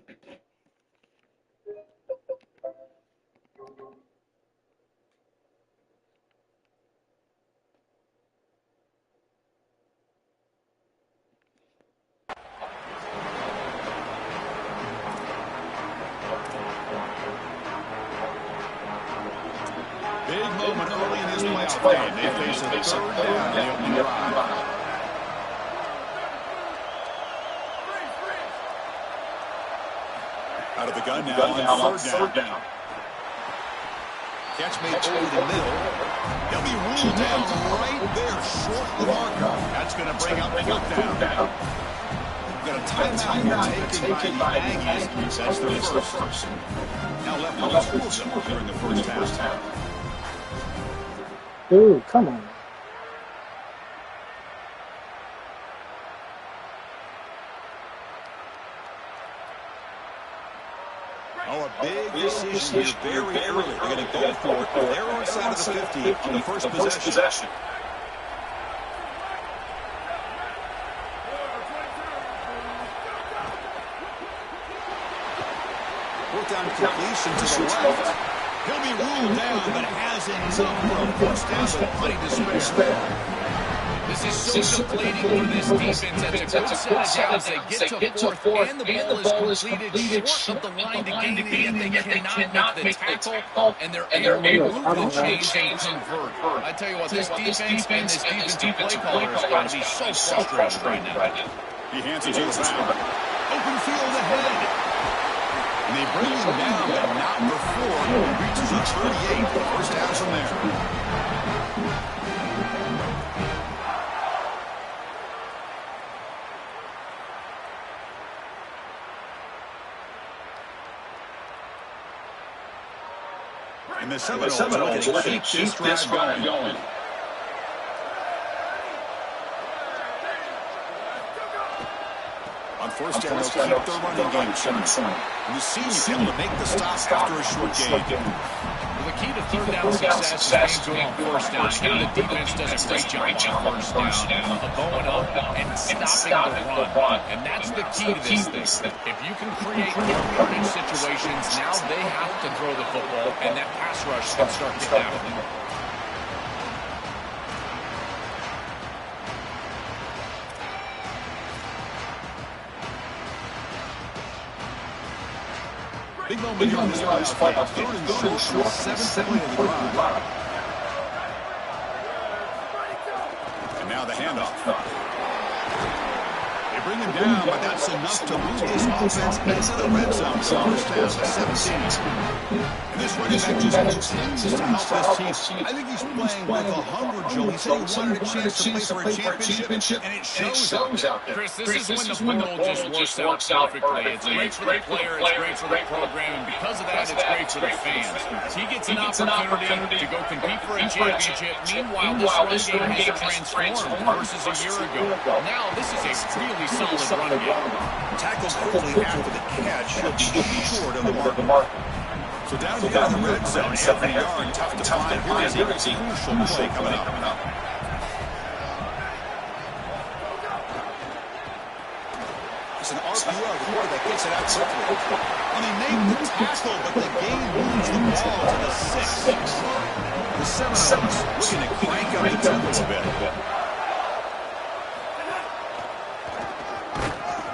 Big moment early in this playoff game. They face a third down in the opening drive. Out of the gun now on third down. Catch made over the middle. He'll be ruled down right there, short of the marker. That's going to bring up fourth down. We've got a timeout taken by the Aggies. That's their first. Now left on the score during the first half. Ooh, come on. Oh, a big decision here very early. They're going to go for it. They're on the side of the 50 on the first possession. Fourth down completion to the left. He'll be ruled down, but has enough for a first down, but plenty to spare. This is so depleting for this defense. That's a good set of downs. They get to fourth, and the ball is completed short of the line to gain, yet they cannot make the tackle, and they're able to move the chains and convert. I tell you what, this defense and this defensive play caller is going to be so frustrated right now. He hands it to the back. Open field ahead. And they bring him down, but not before he reaches the 38. First down from there. And the Seminoles are going to keep this drive going. On first down, they'll keep their running game short. And the senior's able to make the stop after a short gain. Well, the key to third down success is being good on first down. Here, the defense does a great job on first down of going up and stopping the run. And that's the key to this thing. If you can create yardage situations, now they have to throw the football, and that pass rush can start to happen. Big moment here on this playoff. Third and short, seventh play of the drive. And now the handoff. They bring him down, but that's enough to move this offense into the red zone. First down, 17. And this running back just continues to help this team. I think he's playing with a hunger, Joe. He said he wanted a chance to play for a championship, and it shows out there. Chris, this is when the ball just works out perfectly. It's great for the player, it's great for the program, and because of that, it's great for the fans. He gets an opportunity to go compete for a championship. Meanwhile, this run game has transformed versus a year ago. Now, this is a really solid run game. Tackles quickly after the catch should be short of the mark. So down here in the red zone, every yard tough to find. Here is a crucial play coming up. It's an RPO, the quarterback gets it out quickly. And he made the tackle, but the game moves the ball to the 6. The Seminoles looking to crank up the tempo a bit.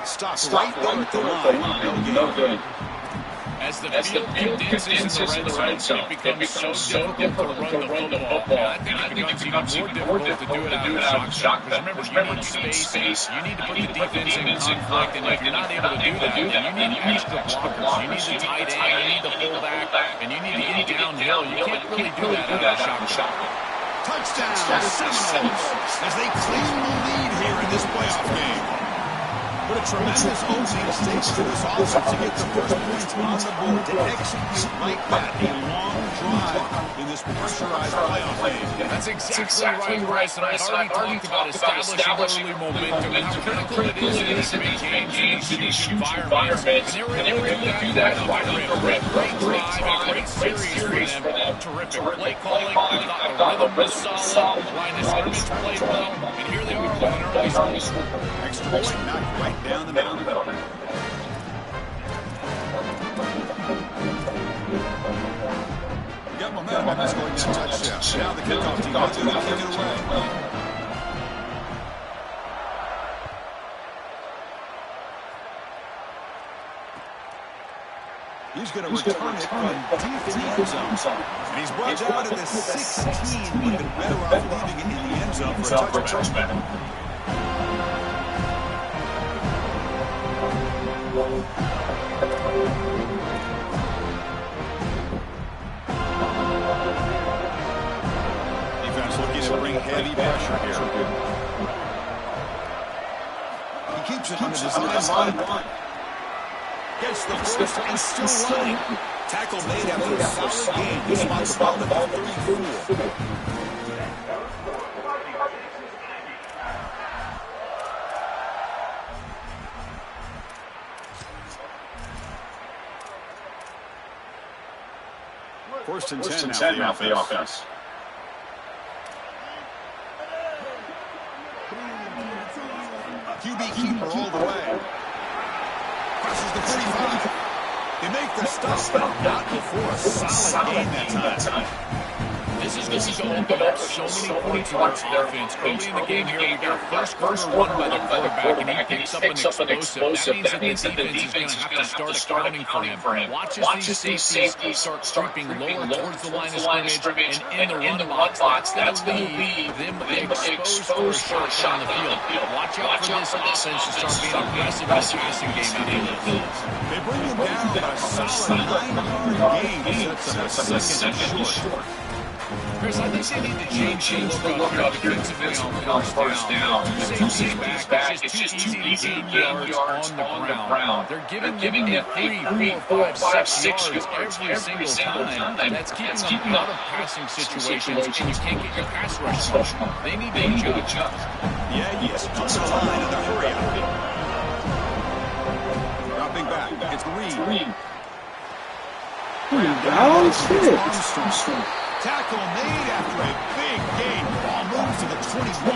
Stop right there at the line. No good. As the field condenses in the red zone, it becomes so difficult to run the football. I think it becomes even more difficult to do it out of shotgun. Because remember, you need space. You need to put the defense in conflict. And if you're not able to do that, then you need extra blockers. You need the tight end. You need the fullback. And you need to get downhill. You can't really do that out of shotgun. Touchdown, Seminoles, as they claim the lead here in this playoff game. But a tremendous opening stakes for this offense to get the first points on the board, to execute like that, a long drive in this pressurized playoff game. That's exactly right, Bryce. And I already talked about establishing early momentum and how critical it is to make games in these environments. And they were able to do that quite a bit. Great drive, a great series for them. Terrific play calling. I thought the rhythm was solid. Line of scrimmage played well. And here they are with an early score. Extra point knocked right down the middle. on this going that touchdown. Now the kickoff team is going to kick it away. He's going to return it from deep in the end zone. And he's brought down to the 16. Would have been better off leaving it in the end zone for a touchback. Defense looking to bring heavy pressure here. He keeps it under this line. Gets the first and still running. Tackle made after a solid gain. He spots the ball at the 34. First and 10 now for the offense. QB keeper all the way. Crosses the 35. They make the stop. Not before a solid gain that time. This is going to open up so many points in our offense. Early in the game here, we got a first quarter run by the quarterback, and he picks up an explosive. That means that the defense is going to have to start accounting for him. Watch as these safeties start creeping lower towards the line of scrimmage and in the run box. That's going to leave them exposed for a short shot on the field. Watch out for this offense to start being aggressive in the passing game. They bring him down by a solid 9-yard gain. Sets up a second short. Chris, I think they need to change the look up here defensively on first down. Two safeties back. It's just too easy to gain yards on the ground. They're giving them 3, 4, 5, 6 yards every single time. That's keeping them out of passing situations, and you can't get your pass rush. They need to adjust. Yeah, he is on the line in the hurry up. Dropping back. It's Reed. Tackle made after a big gain. Ball moves to the 21.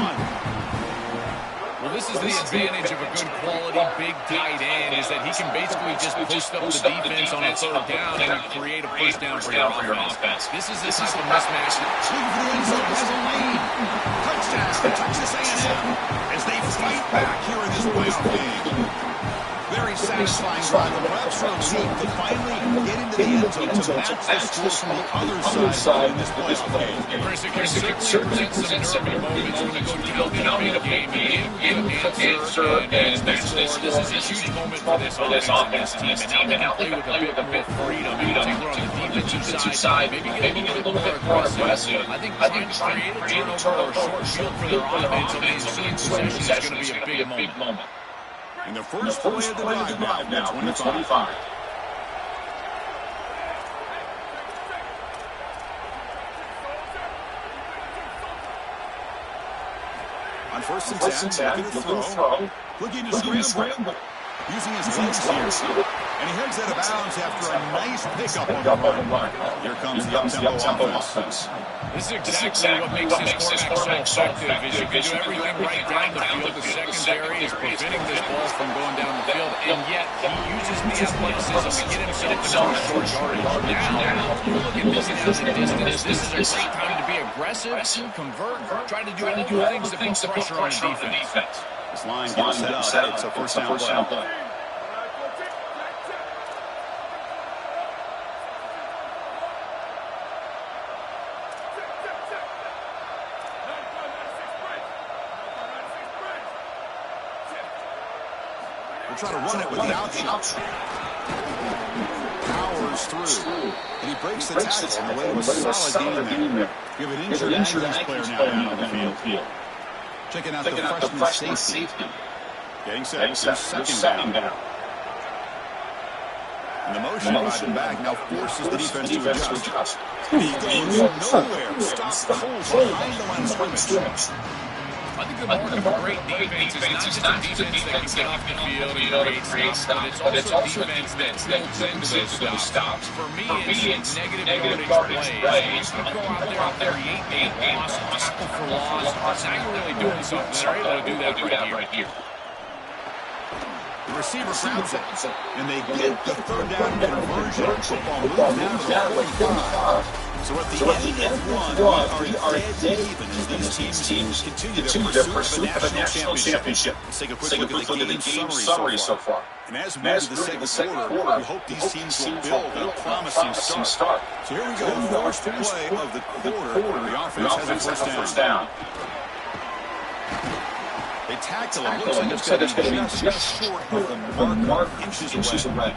Well, this is the advantage of a good quality big tight end, is that he can basically just post up the defense on a third down and create a first down for your offense. This is the type of mismatch. Looking for the end zone has a lane. Touchdown, Texas A&M, as they fight back here in this playoff game. Very satisfying drive. The Bucs are deep to finally get into the end zone to match the score from the other side in this playoff game. Chris, it can certainly present some nervy moments when you go down in a game and get an answer and this is a huge moment for this offense and this team, and now they can play with a bit more freedom, particularly on the defensive side, maybe get a little bit more aggressive. I think trying to create a turnover or short field for their offense on the ensuing possession is going to be a big moment. And the first play of the drive now, 25. On first and 10, looking to throw. Looking to scramble. Using his legs here. And he heads out of bounds after a nice pickup on the run. Here comes the up-tempo offense. This is exactly what makes this quarterback so effective, is you can do everything right down the field. The secondary is preventing this ball from going down the field, and yet he uses the athleticism to get himself into a short yardage. Now, you look at this as a distance. This is a great time to be aggressive, convert, try to do all the things to put pressure on the defense. This line gets set up. It's a first down play. Try to run it with the outside. Powers through. And he breaks the tackle on the way to a solid game there. We have an injured Aggies player now on the field. Checking out the freshman safety. Getting set. Second down. And the motion riding back now forces the defense to adjust. And he goes nowhere. Stops cold behind the line of scrimmage. I think the mark of a great defense is not just a defense that can get off the field and create stops, but it's also defense that builds into those stops. For me, it's negative yardage plays. You go out there, create a loss, tackle for loss. Now you're really doing something. They're able to do that right here. The receiver grabs it, and they get the third down conversion. Football moves down to the 45. So at the end of one, we are dead even as these teams continue their pursuit of a national championship. Let's take a quick look at the game summary so far. And as we move to the second quarter, we hope these teams will build a promising start. So here we go, first play of the quarter. The offense has a first down. They tackle it. Looks like it's going to be just short of the mark, inches away.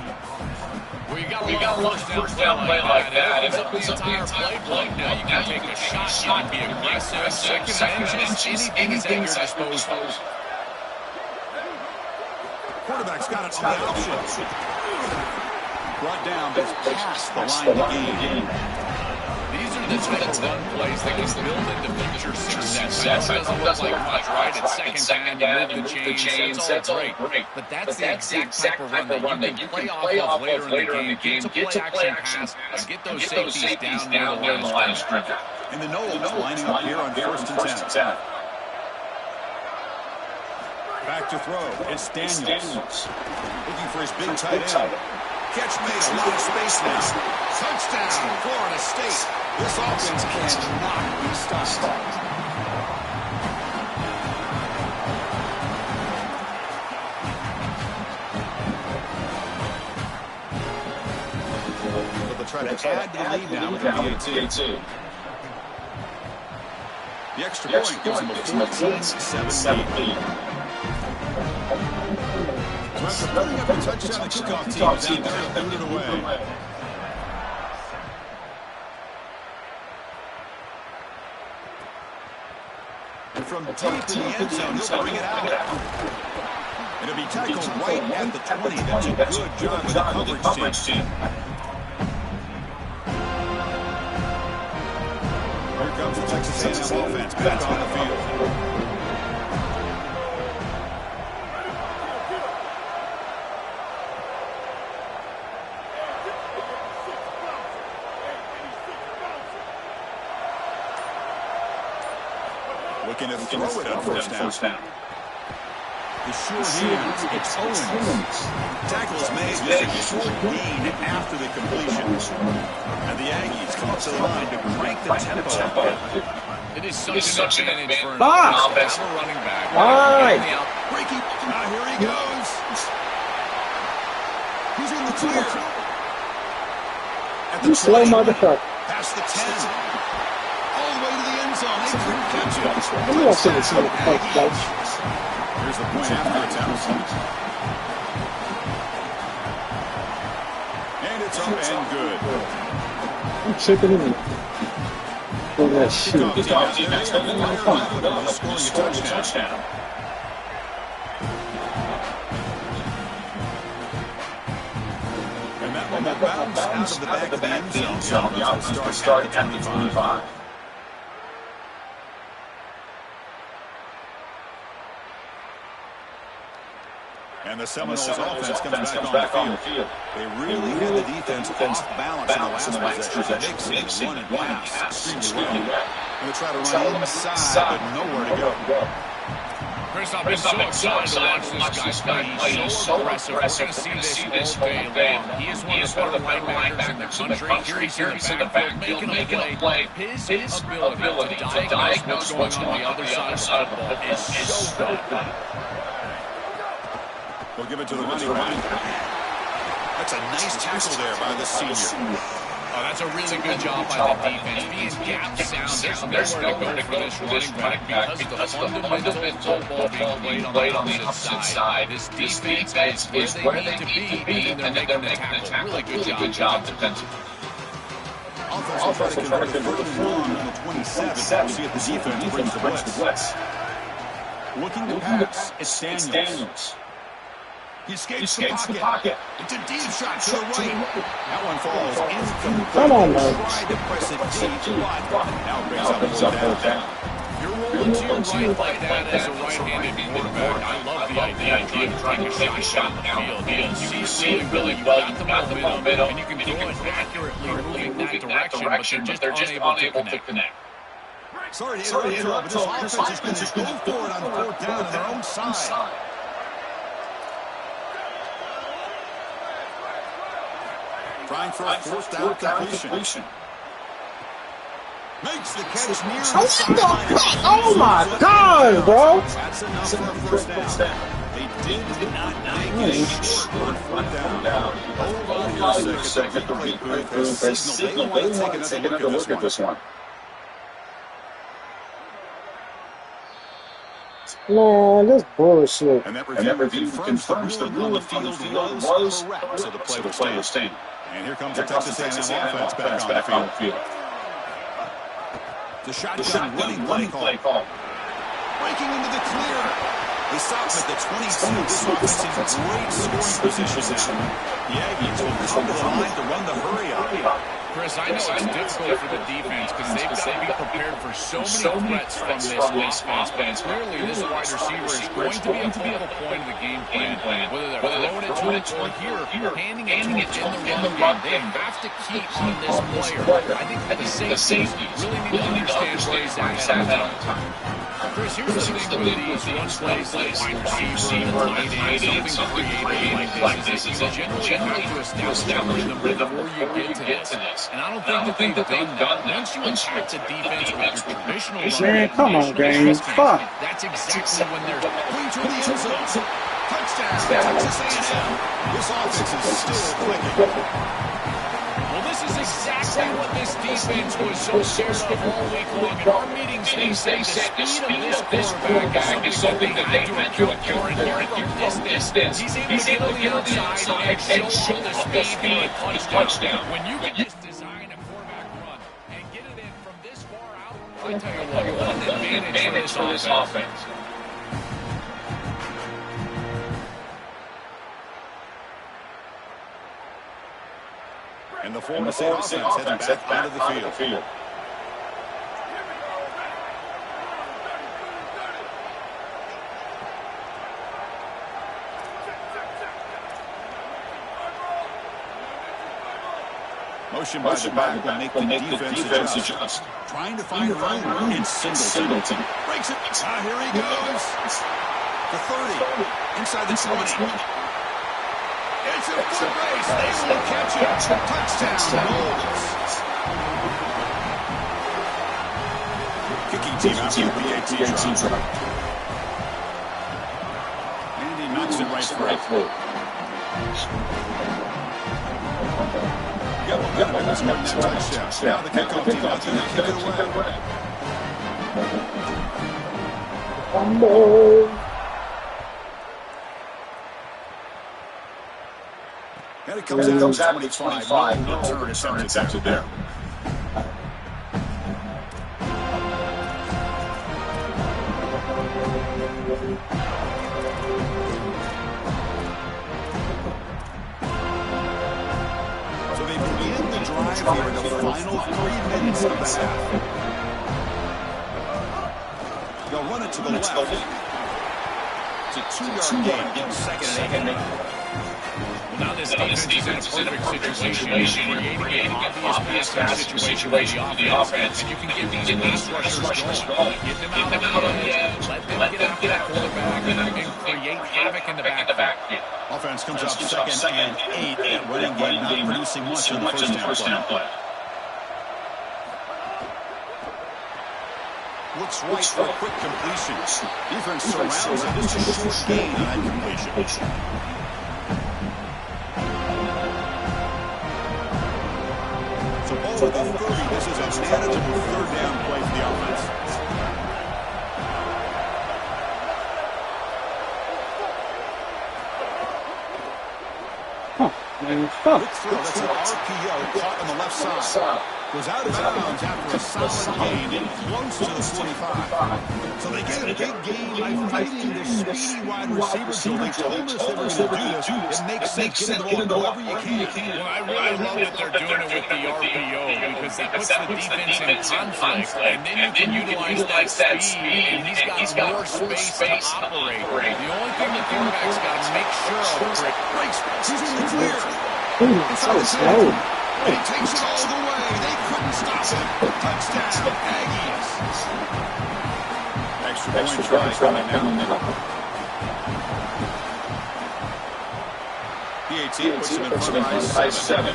Well, you got a first down play like that. It opens up the entire playbook. Now you can take a shot. You can be aggressive. Second and just anything is at your disposal. Quarterback's got it on the option. Brought down just past the line of game. These are the type of run plays that can build into future success. I know it doesn't look much, right? It's second down, you move the chains, that's all great. But that's the exact type of run that you can play off of later in the game. Get to play action pass and get those safeties down near the line of scrimmage. And the Knowles lining up here on first and 10. Back to throw. It's Daniels. Looking for his big tight end. Catch made. A lot of space now. Touchdown, Florida State. This offense cannot be stopped. But they'll try to add the lead now with the PAT. The extra point gives them a 14-17. After putting up a touchdown, the kickoff team is out there putting it away. And from deep in the end zone, he'll bring it out. It'll be tackled right at the 20. That's a good job with the coverage team. Here comes the Texas A&M offense back on the field. Looking to throw it on first down. The short hands, it's Owens. Tackle is made with a short gain after the completion. And the Aggies come up to the line to crank the tempo. It is such an advantage for an offensive running back. Breaking. Now here he goes. He's in the clear. At the slow motherfucker. Past the 10. All the way to the end zone. They couldn't catch it. Here's the point after attempt. And it's up and good. I'm chipping in for that shit. Kickoff team has taken the scoring a touchdown. And that one will bounce out of the back of the end zone. The offense will start at the 25. And the Seminoles offense comes back on the field. They really had the defense off balance in the last possession. Mixing run and pass extremely well. And they try to run inside, but nowhere to go. Chris, I've been so excited to watch this guy play. He's so aggressive. We're going to see this all day long. He is one of the better linebackers in the country. Here he's in the backfield making a play. His ability to diagnose what's going on the other side of the ball is so good. We'll give it to the running back. That's a nice tackle there by the senior. Oh, that's a really good job by the defense. These gaps sound. There's nowhere to go for this running back because of the fundamental football being played on the opposite side. This defense is where they need to be, and they're making the tackle. Really good job defensively. Offense will try to convert a 3rd and 1 on the 27. See if the defense brings the blitz. Looking to pass, it's Daniels. He escapes the pocket. It's a deep shot to the right. That one falls incomplete. Come on, man. Tried to press it deep, but now brings up a down. You're rolling to your right like that as a right-handed quarterback. I love the idea of trying to take a shot downfield. You see it really well. You've got the momentum, and you can throw it accurately moving that direction, but they're just unable to connect. Sorry to interrupt, but this offense is going to go for it on 4th down on their own side. Trying for a fourth down completion. Makes the catch near the sideline. Oh my God, bro! That's enough for a first down. They did not make it short on fourth down. Hold on here a second. The replay booth has signaled they want to take another look at this one. Man, this bullshit. And that review confirms the rule on the field was correct, so the play will stand. And here comes the Texas A&M offense back on the field. The shotgun running play call. Breaking into the clear. They stop at the 22. This offense in great scoring position now. The Aggies will come to the line to run the hurry up. Chris, I know it's difficult for the defense because they've got to be prepared for so many threats from this offense, but clearly this wide receiver is going to be a focal point of the game plan. Whether they're throwing it to it or here, handing it to it in the run game, they have to keep on this player. I think that the safety really need to understand where he's at all time. Chris, here's the thing with these one plays like wide receiver, tight end, something creative like this is that you generally have to establish the rhythm before you get to this. And I don't think that they've done that. Once you attack the defense with your traditional run, Man, come on, gang. Fuck. that's exactly when they're Clean to the end zone. Touchdown, Texas A&M. This offense is still clicking. Well, this is exactly what this defense was so scared of all week long. In our meetings, they said the speed of this quarterback is something that they had to account for. And here from distance, he's able to get on the outside and show the speed for a touchdown. When you can just design a quarterback run and get it in from this far out, I tell you what an advantage for this offense. And the Florida State offense heading back onto the field. Motion by the back will make the defense adjust. Trying to find room in Singleton. Breaks it. Here he goes. The 30. Inside the 20. It's a foot race. They will catch it. Touchdown, Knowles. Kicking team out for the PAT drop. And he knocks it right through. Got one. Let's go that touchdown. Now the kickoff team out there to kick it away. And it comes out to 25. No turn attempted there. So they begin the drive here in the final 3 minutes of the half. They'll run it to the left. It's a 2-yard gain in second and 8. Now this defense is in a perfect situation, creating an obvious passing situation for the offense. And you can get these pass rushers going. Get them out on the edge. Let them get after the quarterback and create havoc in the backfield. Offense comes up second and 8. That running game not producing much in the first down play. Looks right for a quick completion. Defense surrounds it. Just a short gain on that completion. Over the 30. This is a manageable third down play for the offense. Quick throw. That's an RPO caught on the left side. Goes out of bounds after a solid gain and close to the 45. So they get a big gain by fighting their speedy wide receivers. So they told us they were going to do this. It makes sense. Get the ball wherever you can. Well, I really love that they're doing it with the RPO because that puts the defense in conflict, and then you can utilize that speed, and he's got more space to operate. The only thing the quarterback's got to make sure of breaks. He's in the clear. It's so slow. And he takes it all the way. They couldn't stop him. Touchdown, Aggies. Extra point try coming now. PAT puts him in front by 7.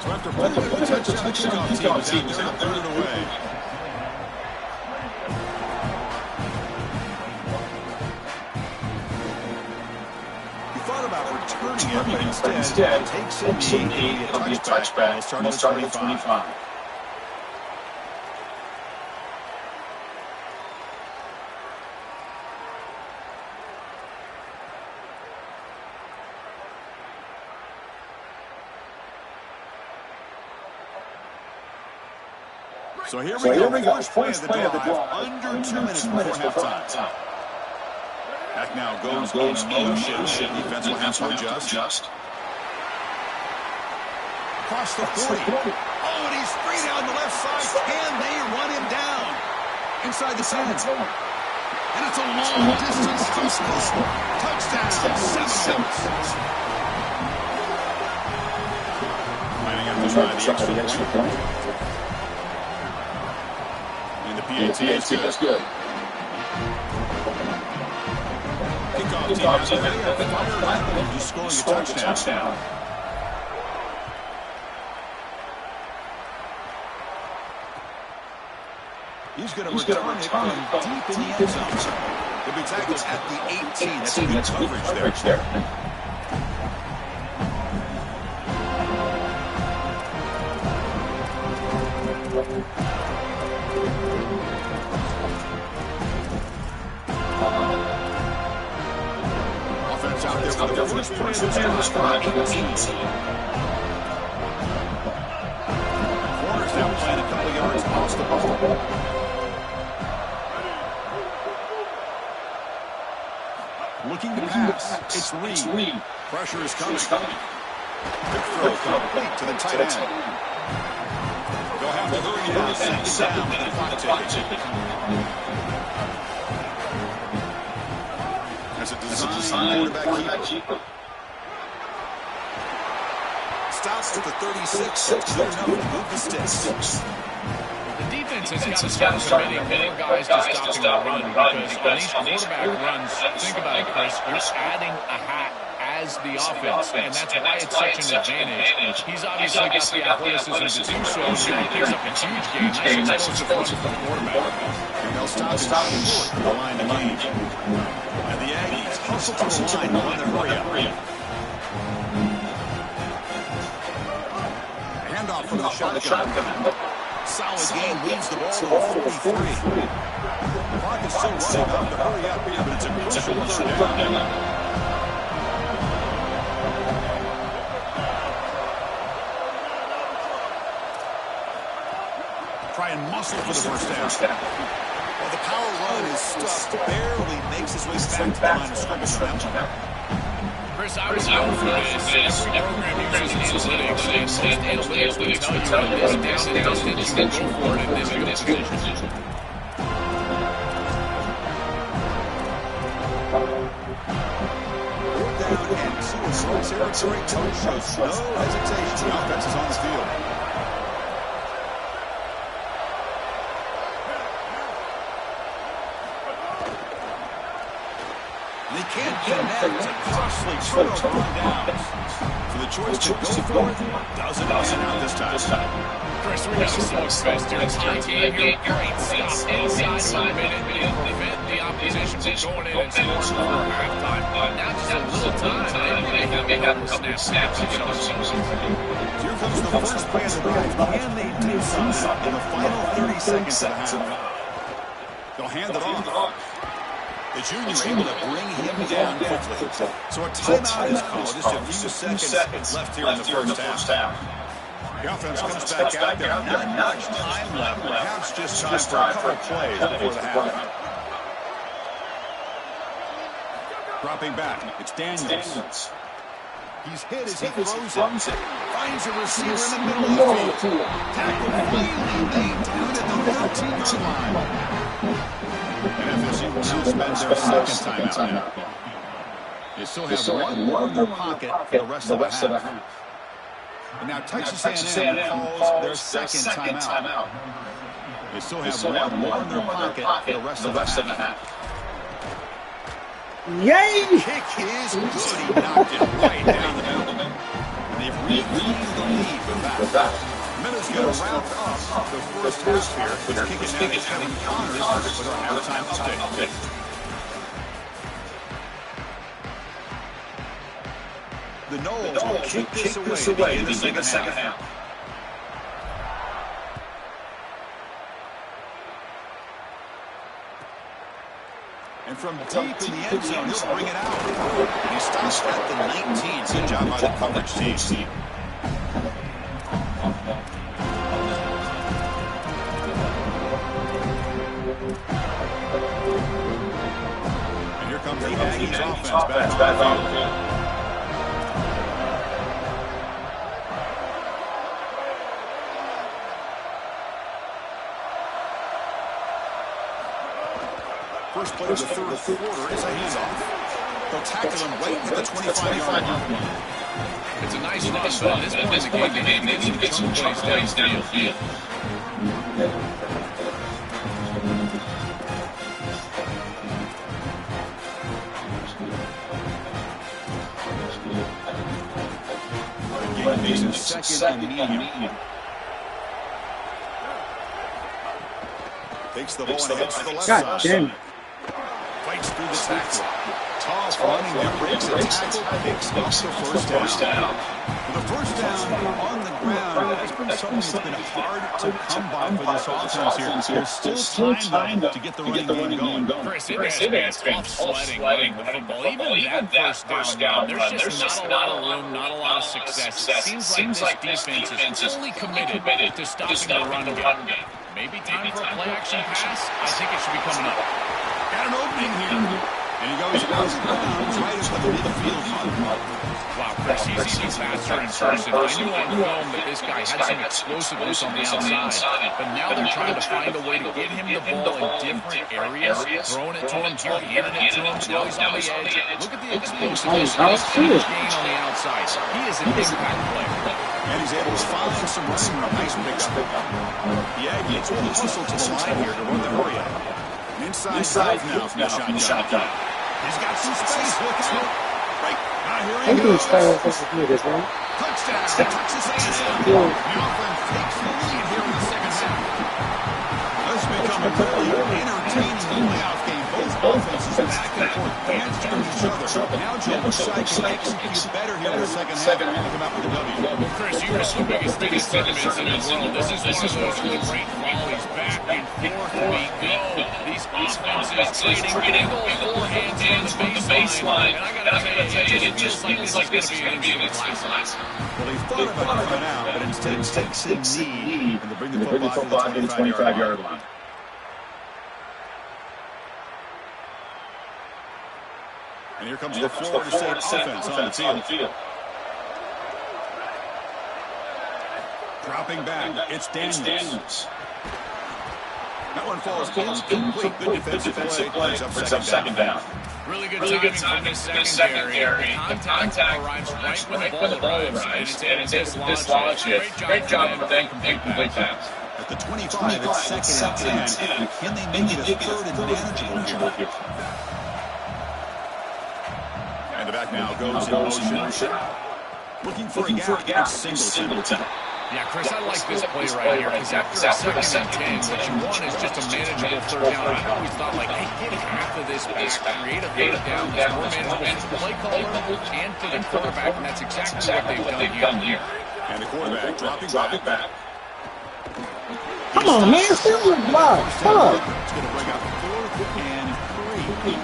So after putting up the touchdown, the kickoff team is out there to third it away. He thought about returning it, but instead takes in the 8. It'll be a touchback. We'll start at 25. So here we go. First play of the drive. Under 2 minutes before halftime. Back now goes in motion. Defense will have to adjust. Across the 40. Oh, and he's free down the left side. Can they run him down? Inside the 10. And it's a long-distance house call. Touchdown, Seminoles. Lining up to try the extra point. PAT is good. Kickoff team just scoring a touchdown. He's going to return it from deep in the end zone. He'll be tackled at the 18. That's good coverage there. Out there for the first play of this drive. Corners now playing a couple yards off the ball. Looking to pass. It's Reed. Pressure is coming. Quick throw complete to the tight end. They'll have to hurry now. Second down with the clock ticking. As a design quarterback keeper. Stops at the 36. Good enough to move the sticks. The defense has got to start committing more guys to stopping the run because on these quarterback runs, think about it, Chris, you're adding a hat as the offense, and that's why it's such an advantage. He's obviously got the athleticism to do so, and he picks up a huge game. Nice explosive run from the quarterback. And they'll stop him short of the line of game. And the Aggies hustle to the line on their hurry up. Handoff from the shotgun. Solid game, leads the ball to the 43. The clock is still running up to hurry up here, but it's a crucial third down. Try and muscle for the first down. Well, the power run is stuffed, barely makes his way back to the line of scrimmage on that one. Chris, I was known for this. Every program uses analytics, and analytics will tell you when this down and distance, you go for it in this field position. Down and suicide territory. Coach shows no hesitation. The offense is on the field. They can't connect. A costly turnover on downs. So the choice to go for it doesn't pan out this time. Chris, we got a slow fest here. It's your game here. Great stop inside of a minute and prevent the opposition from going in and scoring for halftime. Now just a little time. They have a couple snaps. Here comes the first play of the drive. Can they do something in the final 30 seconds of the half? They'll hand it off. The junior able to bring him down quickly. So a timeout is called. Just a few seconds left here in the first half. The offense comes back out there. Not much time left. Perhaps just time for a couple plays before the half. Dropping back. It's Daniels. He's hit as he throws it. Finds a receiver in the middle of the field. Tackle really laid down at the 13-yard line. And FSU will now spend their second timeout now. They still have one more in their pocket for the rest of the half. And now Texas A&M calls their second timeout. They still have one more in their pocket for the rest of the half. Yay! Kick is good. He knocked it right down the middle. And they've reclaimed the lead with that. Minutes going to round up the first half here. Let's kick it now to Kevin Connors with our halftime update. The Knowles will kick this away to begin the second half. And from deep in the end zone, he'll bring it out. And he stops at the 19. Good job by the coverage team. And here comes the Aggies offense back on the field. First play of the third quarter is a handoff. They'll tackle him right at the 25-yard line. It's a nice run, but at this point in the game, they need to chunk plays downfield. Game makes it second and medium. Takes the ball and heads to the left side. Fights through the tackle. Toss running there, breaks a tackle, picks up the first down. The first down on the ground has been something that's been hard to come by for this offense here. There's still time to get the running game going. Chris, it has been tough sledding with football. Even that first down, there's just not a lot of room, not a lot of success. It seems like this defense is fully committed to stopping the run game. Maybe time for a play-action pass? I think it should be coming up. Got an opening here. And he goes out of bounds right into the midfield line. Wow, Chris, he's even faster in person. I knew on film that this guy had some explosiveness on the outside, but now they're trying to find a way to get him the ball in different areas, throwing it to him, handing it to him, now he's on the edge. Look at the explosiveness of his gain on the outside. He is an impact player. And he's able to find some running room. Nice pickup. The Aggies will hustle to the line here to run the hurry up. Inside now from the shotgun. He's got some space. Look out. Right. Now here he goes. Touchdown. Texas A&M. The offense takes the lead here in the second half. This has become a really entertaining playoff game. Both offenses back and forth, hamstring each other. Now Joe looks like he can execute better here in the second half and come out with a W. Chris, you are the biggest sentiments in the world. This is one of those really great volleys. Back and forth we go. These offenses trading four hands on the baseline. And I gotta tell you, it just feels like this is going to be an instant class. Well, he thought about coming out, but instead takes a knee and to bring the football to the 25-yard line. And here comes the Florida State offense on the field. Dropping back, it's Daniels. That one falls incomplete. Good defensive play. Brings up second down. Really good timing from this secondary. Contact arrives right when the ball arrives, and it's dislodged. Great job for them. Complete pass. At the 25, it's second and 10. Can they make it a third and manageable here? And the back now goes in motion. Looking for a gap against Singleton. Yeah, Chris, I like this play right here because after a second and 10, what you want is just a manageable third down. I've always thought, like, hey, get half of this back, create a third down that's more manageable for the play caller and for the quarterback, and that's exactly what they've done here. And the quarterback dropping back. Come on, man, still with block. Come on. It's going to bring up 4th and 3.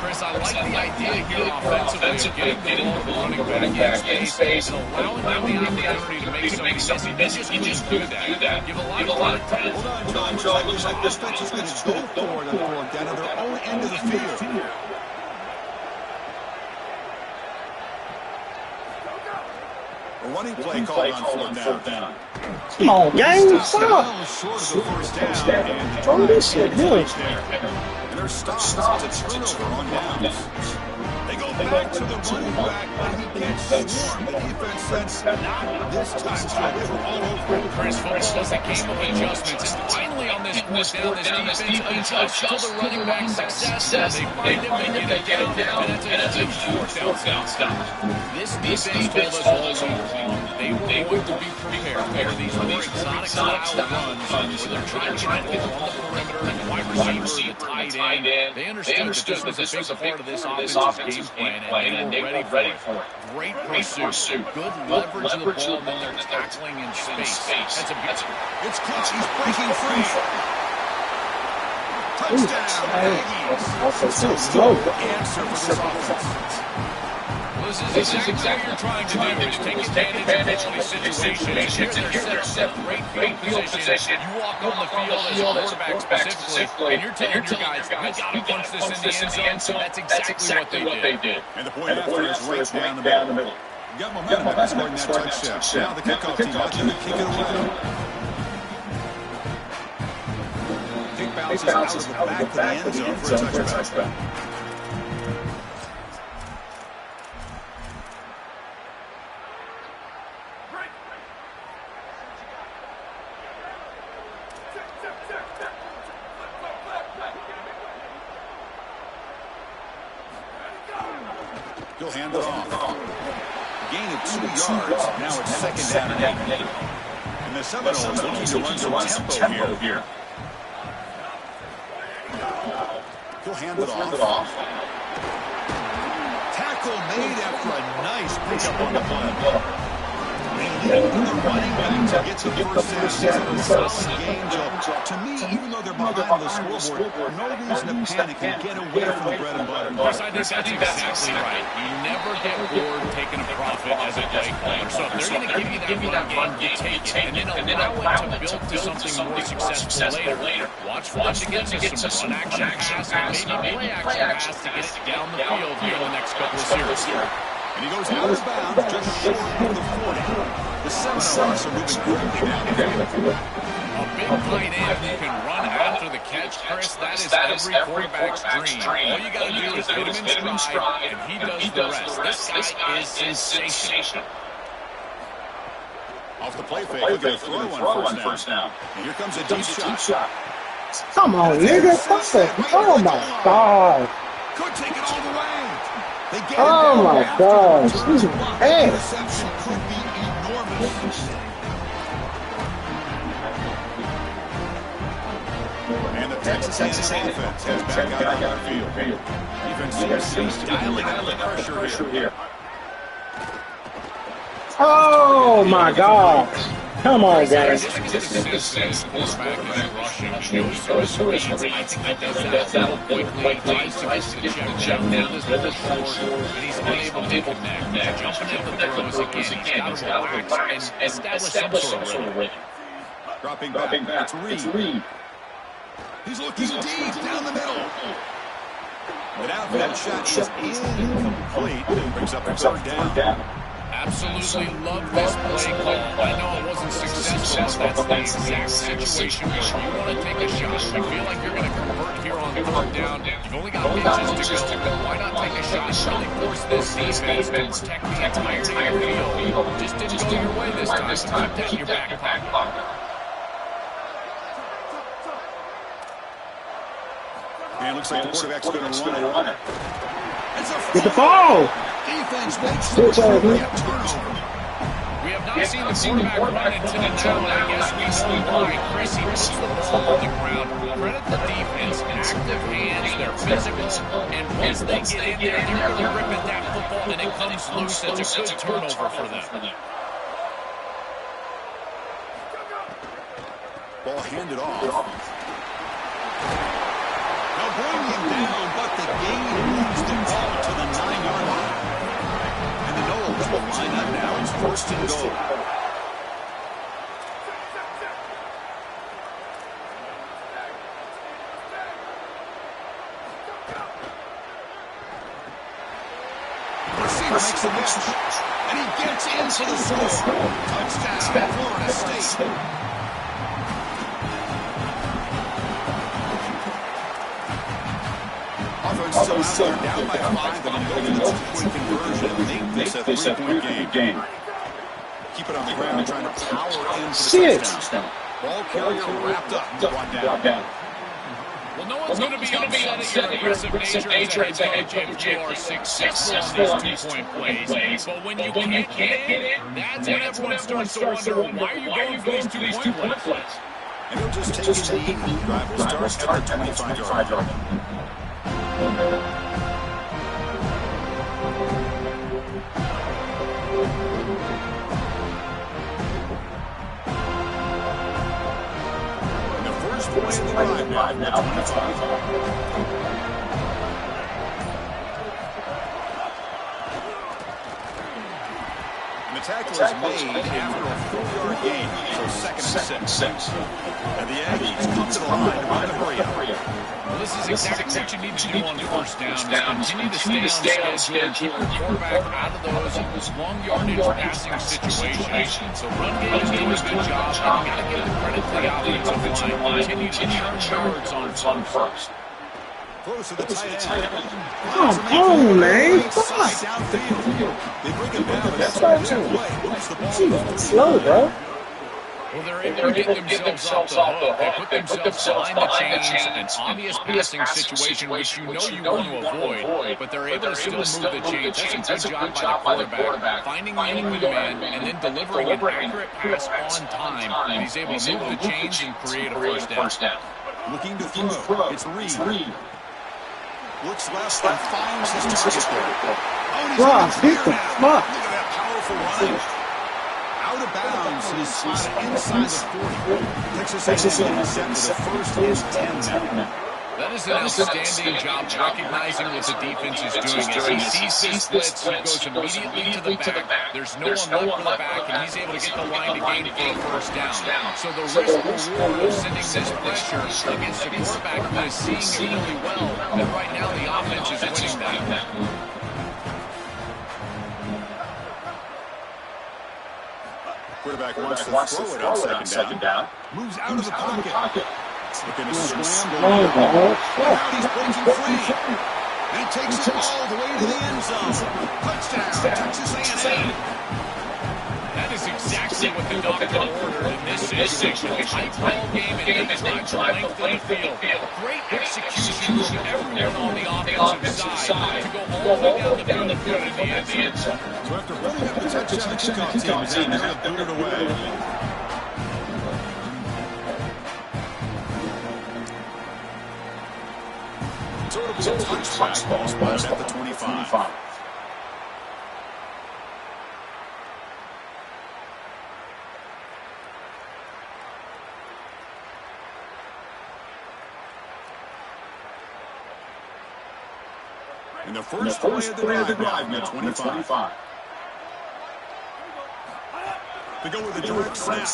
Chris, I like the idea here offensively of getting the ball running back in space and allowing them the opportunity to make something. They just do that. Give a lot of time. Hold on, Joe. It looks like this offense is going to go for it down to their own end of the field. A running play called on fourth down. Come on, gang, stop. Short of the first down. Throw this shit, really. And they're stopped. It's a turnover on downs. They go back to the running back, but he gets swarmed. The defense says, not this time. So they were all over. Chris, football was a game of adjustments, and finally on this this fourth down, this defense adjusts to the running back success. They find him, they get him down, and that's a huge fourth down stop. This defense told us all week long they were going to be prepared for these more exotic style runs where they're trying to get on the perimeter and wide receiver, the tight end. They understood that this was a big part of this offensive game plan, and they were ready for it. Great pursuit, good leverage of the ball, and then they're tackling in space. That's a big. It's Clutch. He's breaking free. Touchdown, Aggies. Still no answer for this offense. This is exactly what you're trying to do, is take advantage of these situations. You're set up great field position. You walk on the field as a quarterback specifically, and you're telling your guys, we got to punch this in the end zone. That's exactly what they did. And the point after is right down the middle. You got momentum after scoring that touchdown. Now the kickoff team watching to kick it away. Kick bounces out of the back of the end zone for a touchback. He'll hand it off. Gain of 2 yards. Now it's second down and 8. And the Seminoles looking to run some tempo here. He'll hand it off. Tackle made after a nice pickup on the play. They lead the running back to get the first down. It's a solid game. To me, even though they're behind the scoreboard, no reason to panic and get away from the bread and butter. Chris, I think that's exactly right. You never get bored taking a profit as a play caller. So if they're going to give you that run game, you take it, and then allow it to build to something more successful later. Watch for them to get to some action pass, maybe play action pass to get it down the field here in the next couple of series. And he goes out of bounds just short of the 40. The Seminoles are moving quickly down the field. A big tight end who can run after the catch, Chris, that is every quarterback's dream. All you got to do is hit him in stride, and he does the rest. This guy is sensational. Off the play fake, look at the throw on first down. And here comes a deep shot. Come on, nigga. Oh, my God. Could take it all the way. Oh, my gosh. This is bad. Reception could be enormous. And the Texas A&M offense heads back out on the field. Defense seems to be dialing up the pressure here. Oh, my gosh. Come on, guys. Dropping back, it's Reed. He's looking deep down the middle. An outfield shot is incomplete. Brings up a third down. Absolutely love this play call. I know it wasn't successful, but that's the exact situation where you want to take a shot. You feel like you're going to convert here on third down. You've only got inches to go. Why not take a shot? Really force this defense to protect the entire field. Just didn't go your way this time. So keep that in your back pocket. And it looks like the quarterback's going to run it. Get the ball! Defense makes the turnover. We have not seen the quarterback run until now, and I guess we see why. Chris, he puts the ball on the ground. Credit the defense. Active hands, they're physical, and once they get in there, they're going to rip at that football, and it comes loose. That's a good turnover for them. Ball handed off. Bring him down, but the gain moves the ball to the 9-yard line. And the Noles will line up now. It's first and goal. Receiver makes a miss, and he gets into the score. Touchdown, Florida State. So down by 5, and go for the 2-point conversion and make this a 3-point game. Keep it on the ground, trying to power into the touchdown. Ball carrier wrapped up, brought down. Well, no one's going to be upset at your aggressive nature as a head coach if you are successful on these two-point plays. But when you can't get in, that's when everyone starts to wonder, why are you going for these two-point plays? And he'll just take a knee. Drive will start at the 25-yard line. And the first play of the drive now, 25. The tackle is made after a 4-yard gain, so 2nd and 6. And the Aggies come to the line to run the hurry-up. Well, this is exactly what you need to do on first down, is continue to stay on schedule and keep your quarterback out of those long-yardage passing situations. So run game is doing a good job, and you got to give the credit to the offensive line. Continue to churn yards on first. Close to the tight end. Come on, man. Downfield. They bring him down. That's play. Moves the ball. Slow, bro. Well, they're able to get themselves off the hook. They put themselves behind the chains, an obvious passing situation which you know you want to avoid, but they're able to still move the chains. That's a good job by the quarterback, finding the open man and then delivering an accurate pass on time. And he's able to move the chains and create a first down. Looking to throw. It's Reed. Looks left and finds his target there. Oh, and he's in the now. Look at that powerful run. Out of bounds, he's slotted inside the 40. Texas A&M set for the first and 10 now. That is an outstanding job recognizing what the defense is doing. As he sees this blitz, he goes immediately to the back. There's no one left for the back, and he's able to get the line to gain for a first down. So the risk-reward of sending this pressure against a quarterback who is seeing it really well, and right now the offense is winning that. Quarterback wants to throw it on second down. Moves out of the pocket. Looking to scramble. Now he's breaking free. And he takes it all the way to the end zone. Touchdown, Texas A&M. That is exactly what the doctor ordered in this situation. High ball game and then try to lengthen the field. Great execution from everyone on the offensive side to go all the way down the field in the end zone. So after putting up the touchdown, the kickoff team is going to boot it away. So it'll be a touchback spot at the 25. And the first play of the drive now, 25. They go with a direct snap.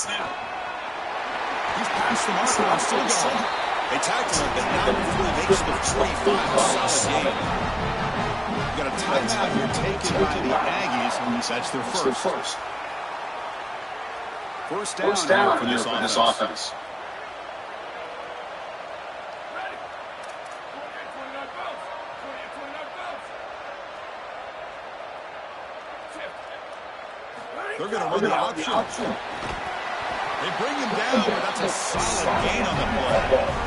He's past the marker and still going. They tackle him, but not before he makes the 45 a solid game. You got a timeout here taken by the Aggies. That's their first. First down for this offense. They're going to run the option. They bring him down, but that's a solid gain on the play.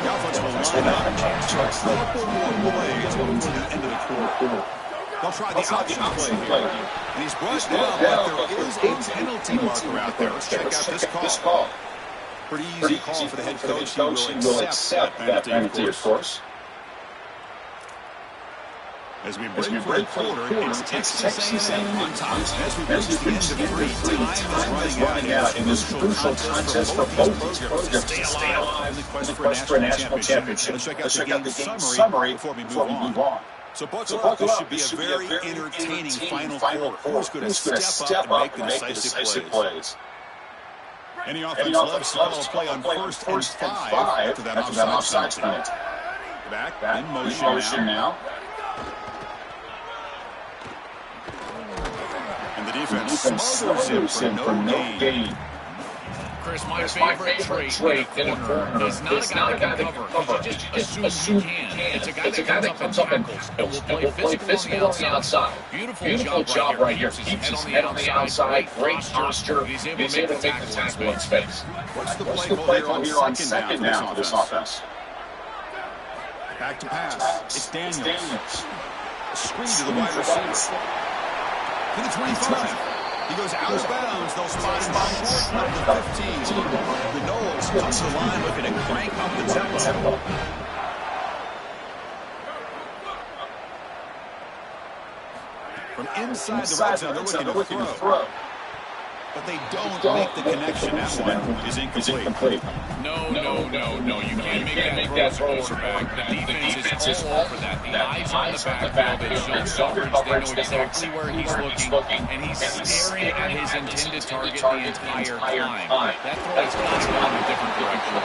The offense will line up and a couple more plays before the end of the quarter. They'll try the option play here. And he's brought down, but there is a penalty marker out there. Let's check out this call. Pretty easy call for the head coach. He will accept that penalty, of course. As we break quarter, it's Texas A&M on top. As we reach the end of 3, time is running out in this crucial contest for both these programs to stay alive in the quest for a national championship. Let's check out the game summary before we move on. So buckle up. This should be a very entertaining final quarter. Who's going to step up and make the decisive plays? Any offense loves to call a play on first and 5 after that offside penalty. Back in motion now. And the defense smothers him for no gain. Chris, my favorite trait in a corner is not a guy that can cover because you just assume you can. It's a guy that comes up and tackles and will play physical on the outside. Beautiful job right here. Keeps his head on the outside. Great posture. He's able to make the tackle in space. What's the play call here on second down for this offense? Back to pass. It's Daniels. Screen to the wide receiver. To the 25. He goes out of bounds. They'll spot him short of the 15. The Knowles comes to the line looking to crank up the tempo. From inside the red zone, they're looking to throw. But they don't make the connection. That one is incomplete. No. You can't make that throw as a quarterback. The defense is all over that. The eyes are on the backfield. They show coverage. They know exactly where he's looking. And he's staring at his intended target the entire time. That throw is not going in a different direction.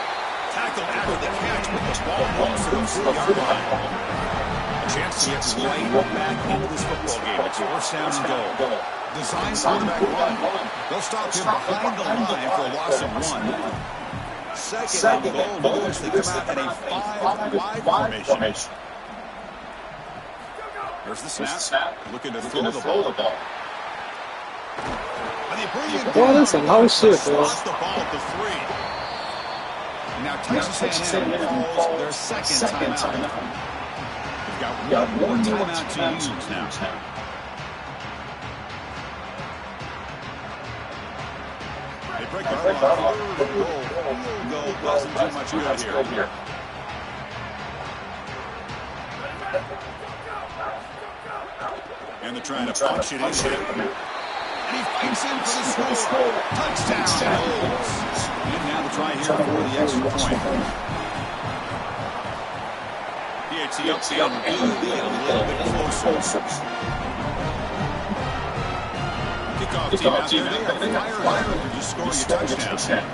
Tackle after the catch, but the ball rolls to the 3-yard line. A chance to get right back into this football game. It's first down and goal. Design quarterback run. They'll stop him behind the line for a loss of 1. Second and goal. Notice they come out in a 5-wide formation. There's the snap. Looking to throw the ball. Boy, that's a low shit, bro. Lost the ball at the 3. Now Texas A&M calls their second timeout. They've got one more timeout to use now. They break the third goal. Doesn't do much good here. And they're trying to punch it in. And he fights in for the score. Touchdown. And now the try here for the extra point. It's the upfield a little bit closer. Kickoff team out there. They are fire for just scoring a touchdown.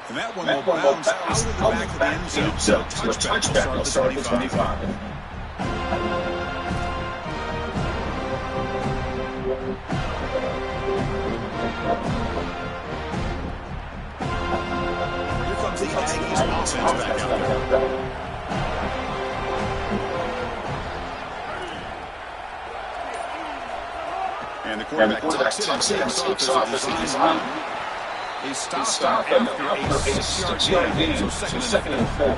And that one will bounce out of the back of the end zone. Touchback will start at the 25. Here comes the Aggies offense back out there. And the quarterback tucks it and takes off as a design run. He stopped after a 6-yard gain, so second and 4.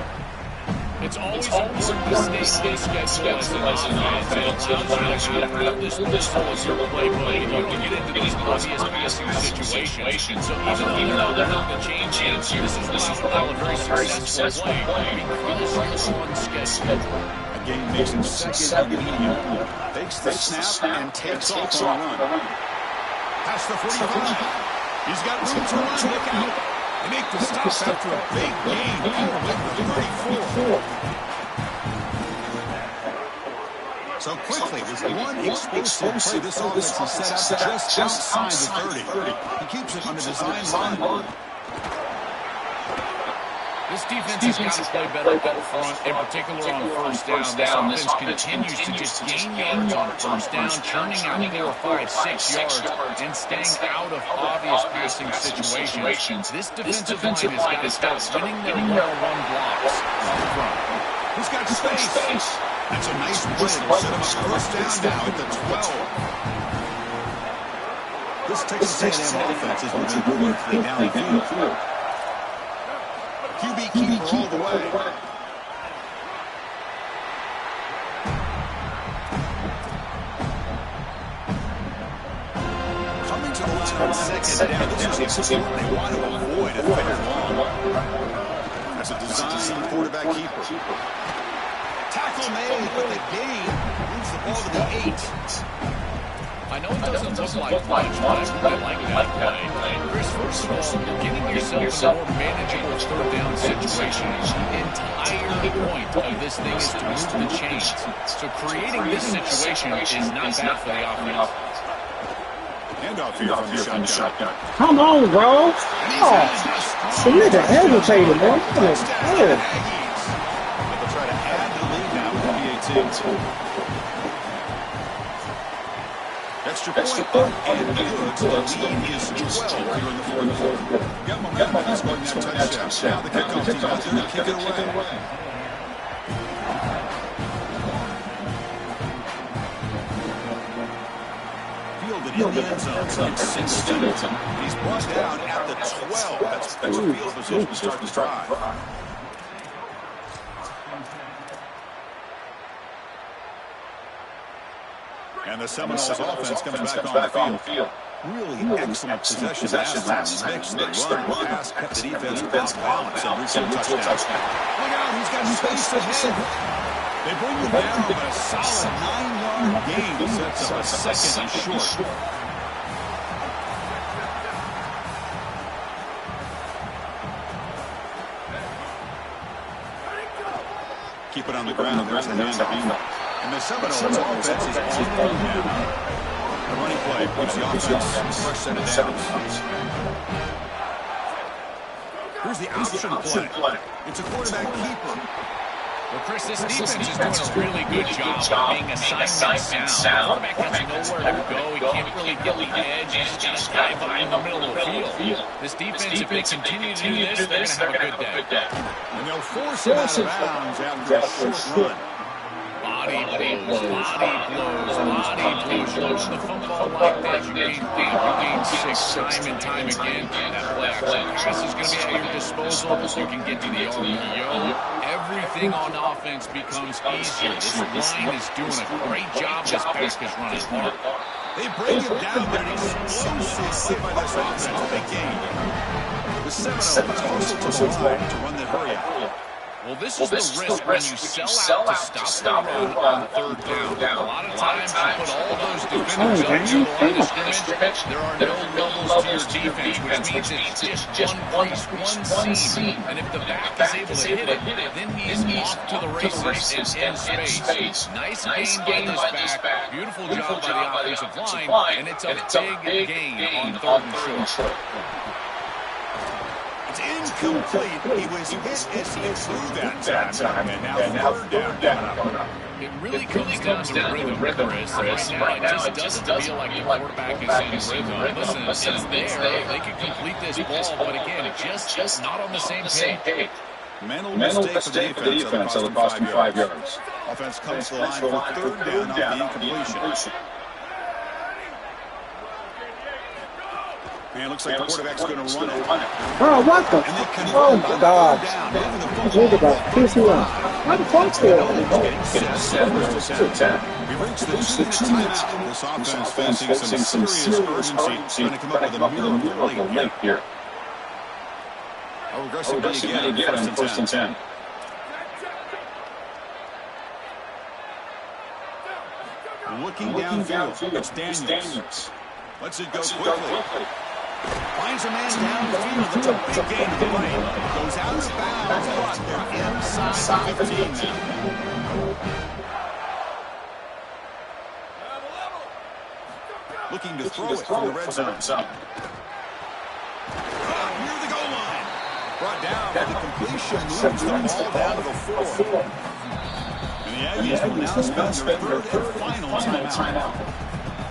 It's always important to stay on schedule as an offense. It allows you to have this whistle as your playbook, and you don't get into these obvious passing situations. So even though they're not the change, this is now a very successful play because you're on schedule. Again, makes him second and medium. Takes the snap and takes off on a run. Past the 45. He's got room to run. Look out. They make the stop after a big gain all the way to the 34. So quickly, with one explosive play, this offense is set up just outside the 30. He keeps it under design run. This defense has got to play better up front, in particular on first down. This offense continues to just gain yards on first down, churning out 4, 5, 6 yards, and staying out of obvious passing situations. This defensive line has got to start winning their one-on-one blocks up front. He's got space. That's a nice play to set him up first down now at the 12. This Texas A&M offense has moving quickly down the field. QB keeper all the way. Coming to the line on second down. This is what they want to avoid at third long. That's a design quarterback keeper. Tackle made, but the gain moves the ball to the 8. I know it doesn't look like much, but I like that play. Chris, first of all, you're getting yourself a more manageable third down situation. The entire point of this thing is to move the chains. So creating this situation is not bad for the offense. Handoff here from the shotgun. Come on, bro. Oh, some nigga hesitated, man. They'll try to add the lead now with the 18. Extra point up and good. So the lead is 12 here in the fourth quarter. Got momentum scoring that touchdown. Now the kickoff team out there to kick it away. Fielded in the end zone. It's Singleton. He's brought down at the 12. That's poor field position to start the drive. And the Seminoles offense comes back on the field. Really excellent possession last time. Mixed the run pass, kept the defense off balance and reached a touchdown. Look out, he's got space ahead. They bring him down, but a solid 9-yard gain sets up a second and short. Keep it on the ground. There's the handoff. And the Seminoles offense is on the move now. The running play puts the offense in a fresh set of downs. Here's the option play. It's a quarterback keeper. Well, Chris, this defense is doing a really good job being assignment sound. The quarterback has nowhere to go. He can't really get the edge. He's just got to dive in the middle of the field. This defense, if they continue to do this, they're going to have a good day. And they'll force him out of bounds after a short run. Body blows. Loading the football like that, you gain 6 time and time again. That play action pass is going to be at your disposal. You can get to the RPO. Everything on offense becomes easier. This line is doing a great job. This pass is running hard. They bring him down, but an explosive play by this offense. Big gain. The Seminoles also to the line to run the hurry out. Well, this is the risk when you sell out to stop the run on third down. A lot of times you put all those defenders on the line of scrimmage. There are no levels to your defense, which means it's just one place, one seam. And if the back is able to hit it, then he's off to the races and in space. Nice gain by this back. Beautiful job by the offensive line, and it's a big gain on third and short. It's incomplete. He was hit as he threw that time. And now third down coming up. It really comes down to rhythm, Chris. Right now, it just doesn't feel like the quarterback is in rhythm. Listen, it's there. They could complete this ball, but again, just not on the same page. Mental mistake for the defense that'll cost him 5 yards. Offense comes to the line for third down on the incompletion. And it looks like the quarterback's going to run it. Oh, what the? Oh, my God. Look at that. Here's the run. How the fuck's there? We've reached the 2 minutes. This offense facing some serious urgency. Trying to come up with a miracle late here. How aggressive do you get on first and 10? Looking downfield. It's Daniels. Lets it go quickly. Finds a man downfield. That's a big gain to the lane. Goes out of bounds, but they're inside 15 now. Looking to throw it from the red zone. Near the goal line. Brought down with the completion. Moves the ball down to the 4. And the Aggies will now spend their third and final timeout.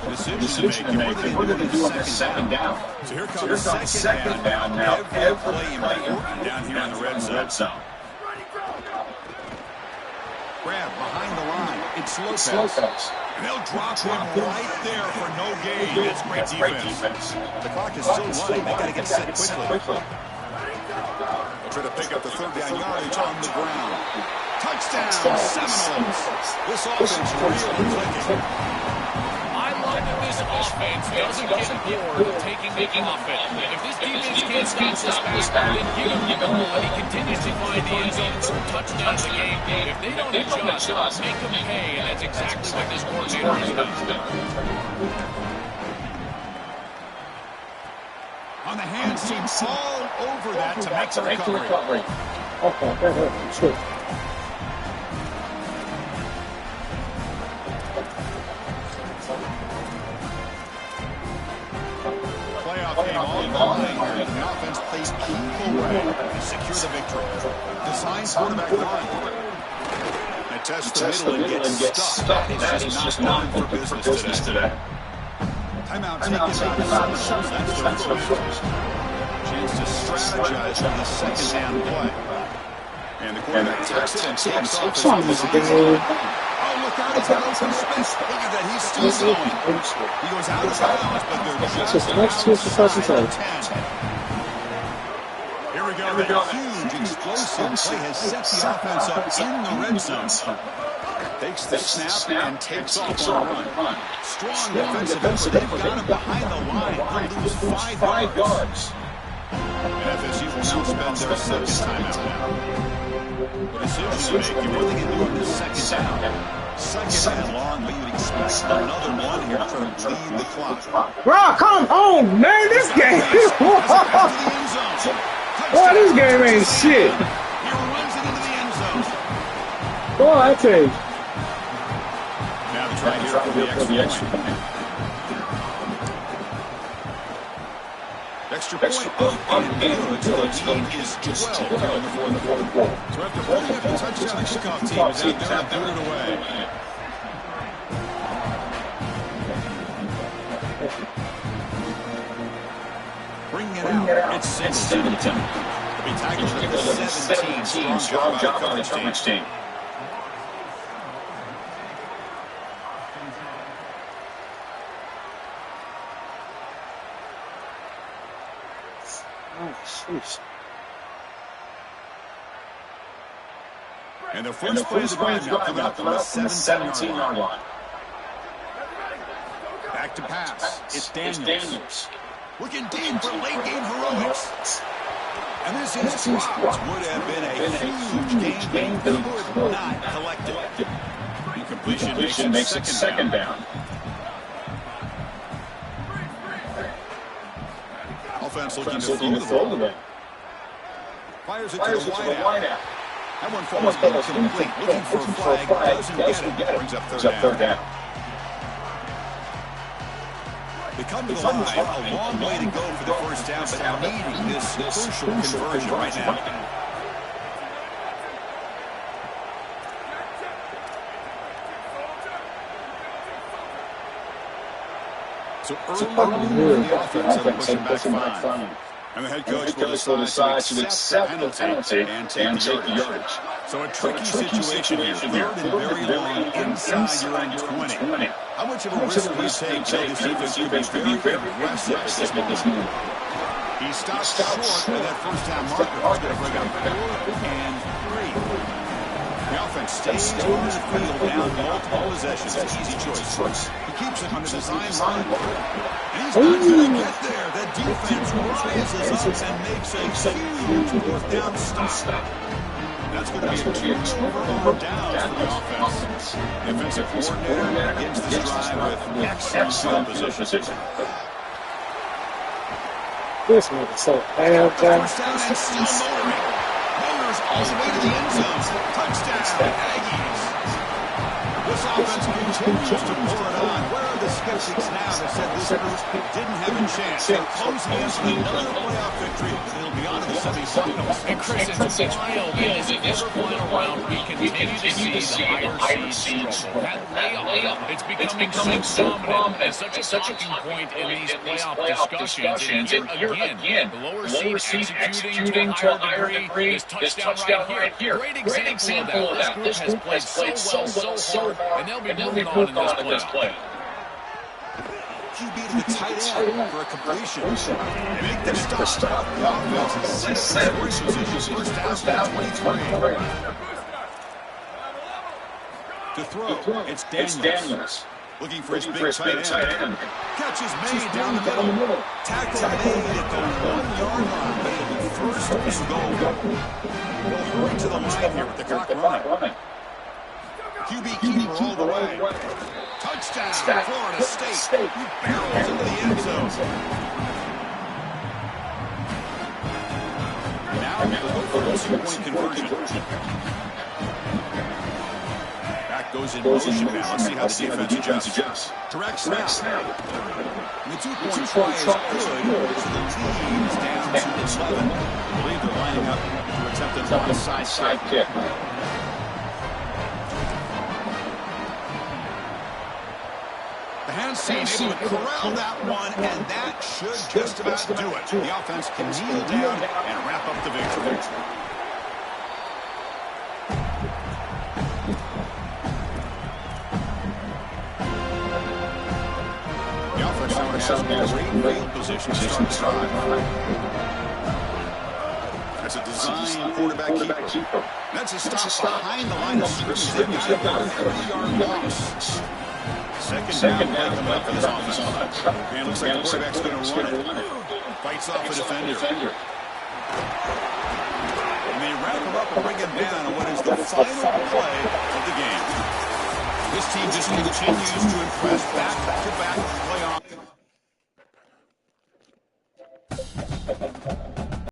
Decision to make. What do they do on the second down? So here comes second down now. Every play important down here in the red zone. Grab behind the line. It's Lopez. And they'll drop him right there for no gain. That's great defense. The clock is still running. They got to get set quickly. They'll try to pick up the third down yardage on the ground. Touchdown, Seminoles. This offense really clicking. This offense doesn't get bored taking offense. If this defense can't stop this back, then give him the ball, and he continues to find the end zone for touchdowns a game. If they don't adjust, make them pay, and that's exactly what this coordinator has done. On the hands, teams all over that to make the recovery. Okay, sure. Game on the line here. The offense plays equal way to secure the victory. Design quarterback run. They test the middle and get stuck. That is just not good for business today. Timeout taken by the Seminoles. That's their first. Chance to strategize for the second down play. And the quarterback takes it and takes off. Oh, look out, he's got open space. Look at that, he's still going. He goes out of bounds, but they're just outside the 10. Here we go, that huge explosive play has set the offense up in the red zone. Takes the snap and takes off on a run. Strong defensive effort. They've got him behind the line. They'll lose 5 yards. And FSU will now spend their second timeout now. Decision to make. You want to get doing the second down. Second and long, but you'd expect another one here to lead the clock. Bro, come on, man. This game. Boy, this game ain't shit. He runs it into the end zone. Boy, I tell you. Now the try here for the extra point. Extra point up and good. The lead is 12 here in the fourth quarter. So after putting up a touchdown, the kickoff team is out there to put it away. Bring it out. It's Singleton. He'll be tackled at the 17. Strong job by the coverage team. And the first play of the drive now coming up from the 17-yard line. Back to pass. It's Daniels. Looking deep for late game heroics. And this is dropped. Would have been a huge game, but he could not collect it. Incompletion makes it second down. Offense looking to throw the ball. Fires it to the wideout. That one falls incomplete. Looking for a flag. Doesn't get it. Brings up third down. They come to the line. A long way to go for the first down, but needing this crucial conversion right now. So early in the offense, they're pushing back 5. And the head coach will decide to accept the penalty and take the yardage. So a tricky situation here. Third and very long inside your own 20. How much of a risk do you take? This defense could be very aggressive at this moment. He stops short of that first down marker. He's going to bring up 4th and 3. The offense stays on the field down multiple possessions. Easy choice. He keeps it under the sideline. And he's not going to get there. The defense rises up and makes a huge 4th down stop. That's going to be a turnover on downs for the offense. The offensive coordinator begins this drive with excellent field position. This one is so bad. First down and still motoring. Motors all the way to the end zone. Touchdown, Aggies. This offense continues to pour it on. Where are the skeptics now that said this group didn't have a chance? They're closing in on another playoff victory. It'll be on to the semifinals. And Chris, it's wild as in this final round we continue to see the higher seeds struggle. That layup, it's becoming so dominant and such a talking point in these playoff discussions. And here again, the lower seed executing to a higher degree. This touchdown right here. Great example of that. This group has played so well, so hard, and they'll be moving on in this play. QB to the tight end for a completion. They make the stop. The offense is set in scoring position. First down, 23. To throw, it's Daniels. Looking for his big tight end. Catch is made down the middle. Tackle made at the 1-yard line. It'll be first and goal. They'll hurry to the line here with the clock running. QB keeper all the way. Touchdown, Florida State. He barrels into the end zone. Now we look for a 2-point conversion. Back goes in motion now. Let's see how the defense adjusts. Direct snap. And the 2-point try is good. So the lead is down to 11. I believe they're lining up to attempt an onside kick. The defense team able to corral that one, and that should just about do it. The offense can kneel down and wrap up the victory. The offense now has great field position to start the drive. That's a design quarterback keeper. That's a stop behind the line of scrimmage. They've got about a 30-yard loss. Second down play coming up for this offense. And it looks like the quarterback's going to run it. Fights off a defender. And they wrap him up and bring him down on what is the final play of the game. This team just continues to impress back-to-back